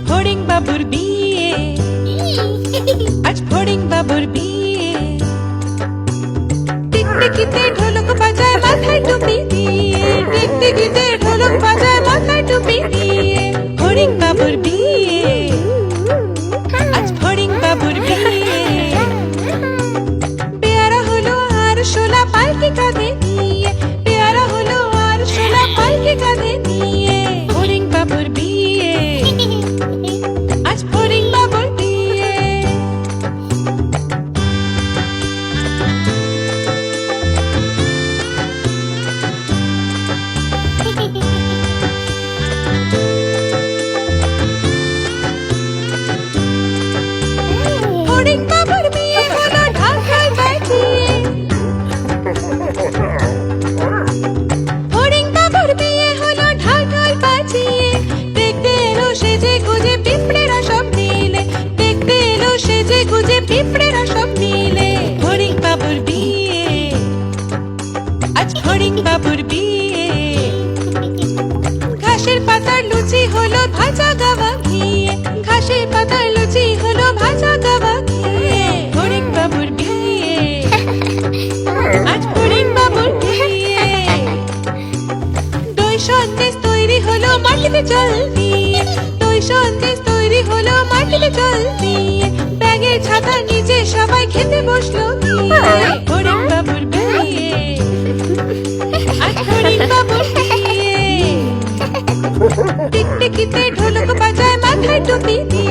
ফড়িং বাবুর বিয়ে, আজ ফড়িং বাবুর বিয়ে। টিকটিকিতে ঢোলক বাজায় মাথায় টুপি দিয়ে, টিকটিকিতে ঢোলক বাজায় মাথায় টুপি দিয়ে। ফড়িং বাবুর বিয়ে, আজ ফড়িং বাবুর বিয়ে। পেয়ারা হলো আর শোলা পালকি কাঁধে নিয়ে, পেয়ারা হলো আর শোলা পালকি কাঁধে নিয়ে। ফড়িং বাবুর বিয়ে, আজ ফড়িং বাবুর বিয়ে। ফড়িং বাবুর বিয়ে হলো ঢাকায় বাজিয়ে, ফড়িং বাবুর বিয়ে হলো ঢাকায় বাজিয়ে। দেখতে এলো সেজে গুজে পিঁপড়েরা সব মিলে, দেখতে এলো সেজে গুজে পিঁপড়েরা সব মিলে। ফড়িং বাবুর বিয়ে, আজ ফড়িং বাবুর বিয়ে। ঘাসের পাতার লুচি হলো ভাজা গাওয়া ঘিয়ে, ঘাসের পাতার লুচি হলো ভাজা গাওয়া ঘিয়ে। ফড়িং বাবুর বিয়ে, আজ ফড়িং বাবুর বিয়ে। দই সন্দেশ তৈরি হলো মাটিতে জল দিয়ে, দই সন্দেশ তৈরি হলো মাটিতে জল দিয়ে। ব্যাগের ছাতার নিচে সবাই খেতে বসলো গিয়ে। ফড়িং বাবুর বিয়ে, আজ ফড়িং বাবুর বিয়ে। টিকটিকিতে ঢোলক বাজায় মাথায় টুপি দিয়ে,